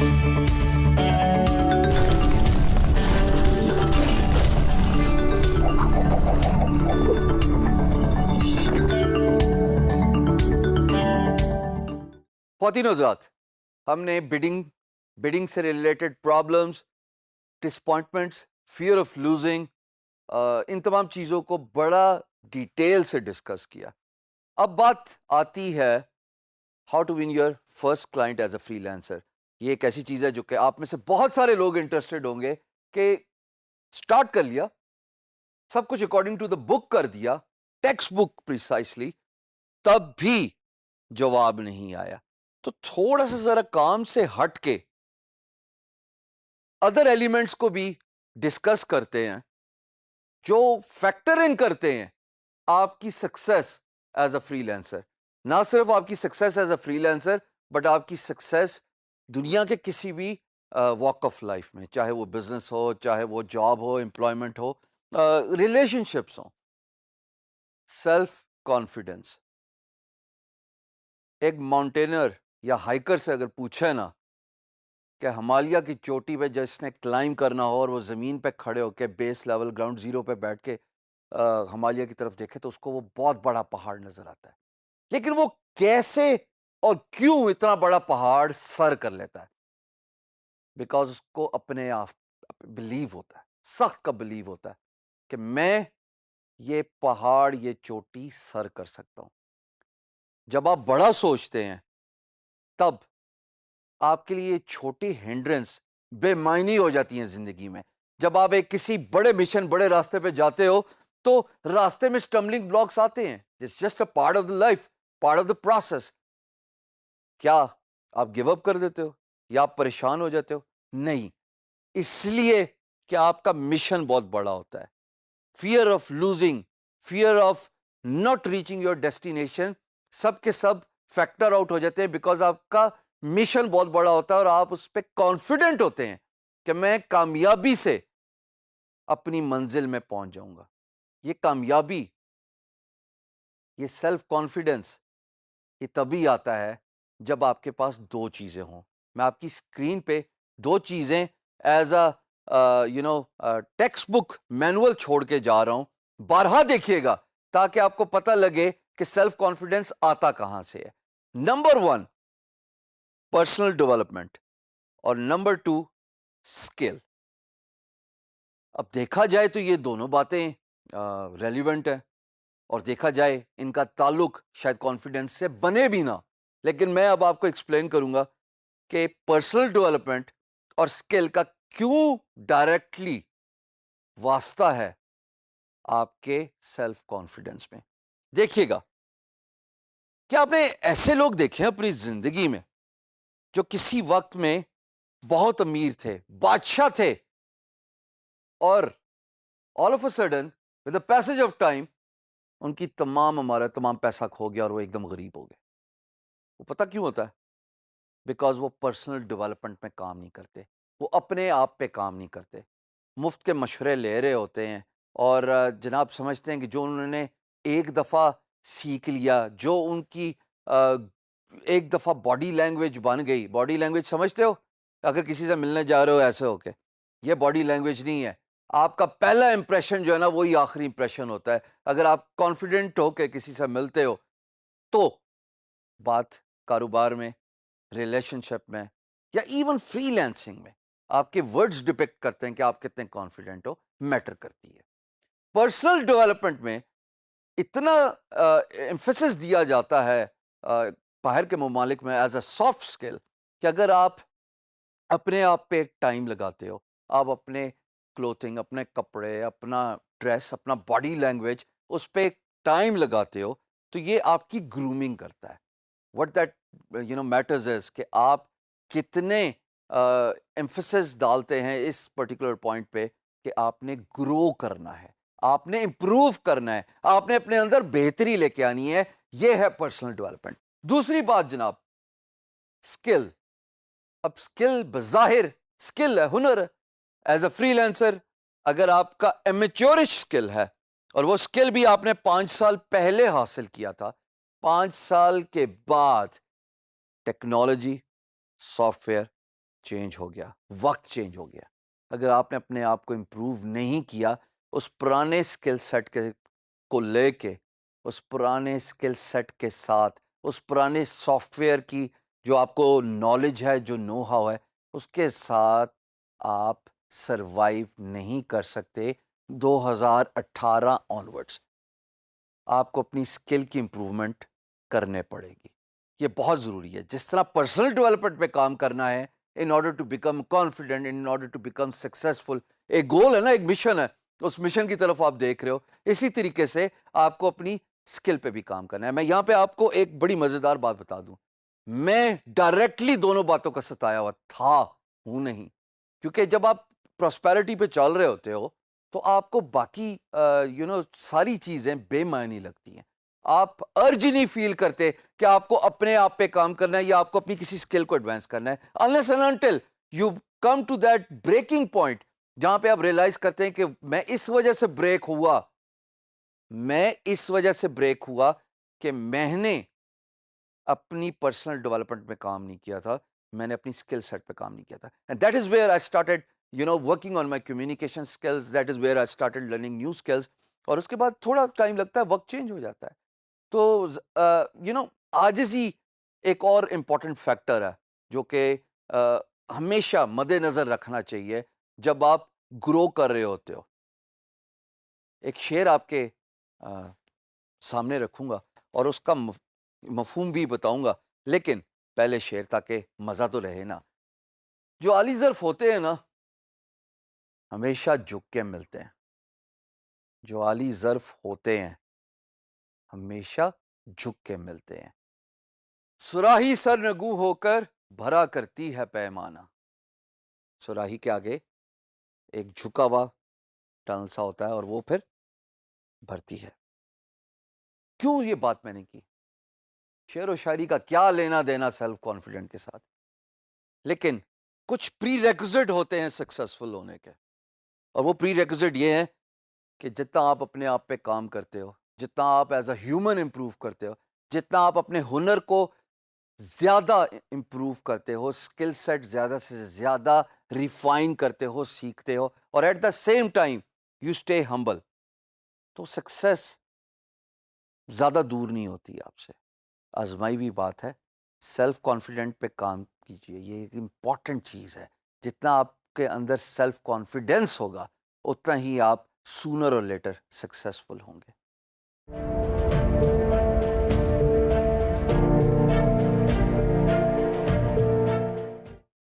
خواتین حضرات، ہم نے بڈنگ سے related problems, disappointments, fear of losing, ان تمام چیزوں کو بڑا ڈیٹیل سے ڈسکس کیا. اب بات آتی ہے how to win your first client as a freelancer. یہ ایک ایسی چیز ہے جو کہ آپ میں سے بہت سارے لوگ انٹرسٹڈ ہوں گے کہ اسٹارٹ کر لیا، سب کچھ اکارڈنگ ٹو دا بک کر دیا، ٹیکسٹ بک پریسائسلی، تب بھی جواب نہیں آیا. تو تھوڑا سا ذرا کام سے ہٹ کے ادر ایلیمنٹس کو بھی ڈسکس کرتے ہیں جو فیکٹر ان کرتے ہیں آپ کی success as a free lancer. نہ صرف آپ کی success as a free lancer but آپ کی سکسیس دنیا کے کسی بھی واک آف لائف میں، چاہے وہ بزنس ہو، چاہے وہ جاب ہو، امپلائمنٹ ہو، ریلیشن شپس ہوں. Self confidence. ایک ماؤنٹینر یا ہائیکر سے اگر پوچھے نا کہ ہمالیہ کی چوٹی پہ جس نے کلائم کرنا ہو اور وہ زمین پہ کھڑے ہو کے بیس لیول گراؤنڈ زیرو پہ بیٹھ کے ہمالیہ کی طرف دیکھے تو اس کو وہ بہت بڑا پہاڑ نظر آتا ہے، لیکن وہ کیسے اور کیوں اتنا بڑا پہاڑ سر کر لیتا ہے؟ بیکاز اس کو اپنے آپ بلیو ہوتا ہے، سخت کا بلیو ہوتا ہے کہ میں یہ پہاڑ، یہ چوٹی سر کر سکتا ہوں. جب آپ بڑا سوچتے ہیں تب آپ کے لیے چھوٹی ہینڈرنس بے معنی ہو جاتی ہیں زندگی میں. جب آپ ایک کسی بڑے مشن، بڑے راستے پہ جاتے ہو تو راستے میں سٹمبلنگ بلاکس آتے ہیں. It's just a part of the life, part of the process. کیا آپ گیو اپ کر دیتے ہو یا آپ پریشان ہو جاتے ہو؟ نہیں، اس لیے کہ آپ کا مشن بہت بڑا ہوتا ہے. Fear of losing, fear of not reaching your destination, سب کے سب فیکٹر آؤٹ ہو جاتے ہیں بیکاز آپ کا مشن بہت بڑا ہوتا ہے اور آپ اس پہ کانفیڈنٹ ہوتے ہیں کہ میں کامیابی سے اپنی منزل میں پہنچ جاؤں گا. یہ کامیابی، یہ سیلف کانفیڈنس، یہ تبھی آتا ہے جب آپ کے پاس دو چیزیں ہوں. میں آپ کی اسکرین پہ دو چیزیں as a text book manual چھوڑ کے جا رہا ہوں، بارہا دیکھیے گا تاکہ آپ کو پتہ لگے کہ سیلف کانفیڈنس آتا کہاں سے ہے. نمبر 1 پرسنل ڈیولپمنٹ اور نمبر 2 اسکل. اب دیکھا جائے تو یہ دونوں باتیں ریلیونٹ ہیں اور دیکھا جائے ان کا تعلق شاید کانفیڈنس سے بنے بھی نہ، لیکن میں اب آپ کو ایکسپلین کروں گا کہ پرسنل ڈیولپمنٹ اور اسکل کا کیوں ڈائریکٹلی واسطہ ہے آپ کے سیلف کانفیڈنس میں. دیکھیے گا، کیا آپ نے ایسے لوگ دیکھے ہیں اپنی زندگی میں جو کسی وقت میں بہت امیر تھے، بادشاہ تھے، اور all of a sudden with the passage of time ان کی تمام عمارت، تمام پیسہ کھو گیا اور وہ ایک دم غریب ہو گئے؟ وہ پتہ کیوں ہوتا ہے؟ بیکاز وہ پرسنل ڈیولپمنٹ میں کام نہیں کرتے، وہ اپنے آپ پہ کام نہیں کرتے، مفت کے مشورے لے رہے ہوتے ہیں اور جناب سمجھتے ہیں کہ جو انہوں نے ایک دفعہ سیکھ لیا، جو ان کی ایک دفعہ باڈی لینگویج بن گئی. باڈی لینگویج سمجھتے ہو؟ اگر کسی سے ملنے جا رہے ہو ایسے ہو کے، یہ باڈی لینگویج نہیں ہے. آپ کا پہلا امپریشن جو ہے نا وہی آخری امپریشن ہوتا ہے. اگر آپ کانفیڈنٹ ہو کے کسی سے ملتے ہو تو بات کاروبار میں، ریلیشن شپ میں یا ایون فری لانسنگ میں آپ کے ورڈز ڈپیکٹ کرتے ہیں کہ آپ کتنے کانفیڈنٹ ہو، میٹر کرتی ہے. پرسنل ڈیولپمنٹ میں اتنا ایمفیسس دیا جاتا ہے باہر کے ممالک میں ایز اے سافٹ اسکل کہ اگر آپ اپنے آپ پہ ٹائم لگاتے ہو، آپ اپنے کلوتھنگ، اپنے کپڑے، اپنا ڈریس، اپنا باڈی لینگویج، اس پہ ٹائم لگاتے ہو تو یہ آپ کی گرومنگ کرتا ہے. وٹ دیٹ میٹرز از کہ آپ کتنے ایمفیسس ڈالتے ہیں اس پرٹیکولر پوائنٹ پہ کہ آپ نے گرو کرنا ہے، آپ نے امپروو کرنا ہے، آپ نے اپنے اندر بہتری لے کے آنی ہے. یہ ہے پرسنل ڈیولپمنٹ. دوسری بات جناب، اسکل. اب اسکل بظاہر اسکل ہے، ہنر ہے. ایز اے فری لانسر اگر آپ کا امیچورش اسکل ہے اور وہ اسکل بھی آپ نے 5 سال پہلے حاصل کیا تھا، 5 سال کے بعد ٹیکنالوجی، سافٹ ویئر، چینج ہو گیا، وقت چینج ہو گیا. اگر آپ نے اپنے آپ کو امپروو نہیں کیا اس پرانے اسکل سیٹ کو لے کے، اس پرانے اسکل سیٹ کے ساتھ، اس پرانے سافٹ ویئر کی جو آپ کو نالج ہے، جو نو ہاؤ ہے، اس کے ساتھ آپ سروائیو نہیں کر سکتے 2018 آنورڈس. آپ کو اپنی اسکل کی امپروومنٹ کرنے پڑے گی. یہ بہت ضروری ہے. جس طرح پرسنل ڈیولپمنٹ پہ کام کرنا ہے in order to become confident, in order to become successful. ایک گول ہے نا، ایک مشن ہے، اس مشن کی طرف آپ دیکھ رہے ہو. اسی طریقے سے آپ کو اپنی اسکل پہ بھی کام کرنا ہے. میں یہاں پہ آپ کو ایک بڑی مزیدار بات بتا دوں. میں ڈائریکٹلی دونوں باتوں کا ستایا ہوا تھا، ہوں نہیں. کیونکہ جب آپ پراسپیرٹی پہ چل رہے ہوتے ہو تو آپ کو باقی ساری چیزیں بے معنی لگتی ہیں. آپ ارج نہیں فیل کرتے کہ آپ کو اپنے آپ پہ کام کرنا ہے یا آپ کو اپنی کسی اسکل کو ایڈوانس کرنا ہے. unless and until you come to that breaking point جہاں پہ آپ ریئلائز کرتے ہیں کہ میں اس وجہ سے بریک ہوا کہ میں نے اپنی پرسنل ڈیولپمنٹ میں کام نہیں کیا تھا، میں نے اپنی اسکل سیٹ پہ کام نہیں کیا تھا. And that is where I started working on my communication skills. That is where I started learning new skills. اور اس کے بعد تھوڑا ٹائم لگتا ہے، وقت چینج ہو جاتا ہے. تو عاجزی ایک اور امپورٹنٹ فیکٹر ہے جو کہ ہمیشہ مد نظر رکھنا چاہیے جب آپ گرو کر رہے ہوتے ہو. ایک شعر آپ کے سامنے رکھوں گا اور اس کا مفہوم بھی بتاؤں گا، لیکن پہلے شعر تاکہ مزہ تو رہے نا. جو عالی ظرف ہوتے ہیں نا ہمیشہ جھک کے ملتے ہیں. جو عالی ظرف ہوتے ہیں ہمیشہ جھک کے ملتے ہیں. صراحی سرنگوں ہو کر بھرا کرتی ہے پیمانہ. صراحی کے آگے ایک جھکا ہوا ٹنل سا ہوتا ہے اور وہ پھر بھرتی ہے. کیوں یہ بات میں نے کی؟ شعر و شاعری کا کیا لینا دینا سیلف کانفیڈنٹ کے ساتھ؟ لیکن کچھ پری ریکوزٹ ہوتے ہیں سکسیسفل ہونے کے، اور وہ پری ریکوزٹ یہ ہیں کہ جتنا آپ اپنے آپ پہ کام کرتے ہو، جتنا آپ ایز اے ہیومن امپروو کرتے ہو، جتنا آپ اپنے ہنر کو زیادہ امپروو کرتے ہو، اسکل سیٹ زیادہ سے زیادہ ریفائن کرتے ہو، سیکھتے ہو، اور at the same time you stay humble, تو سکسیس زیادہ دور نہیں ہوتی آپ سے. آزمائی ہوئی بات ہے. سیلف کانفیڈنٹ پہ کام کیجئے، یہ ایک امپورٹنٹ چیز ہے. جتنا آپ کے اندر سیلف کانفیڈنس ہوگا اتنا ہی آپ سونر اور لیٹر سکسیسفل ہوں گے.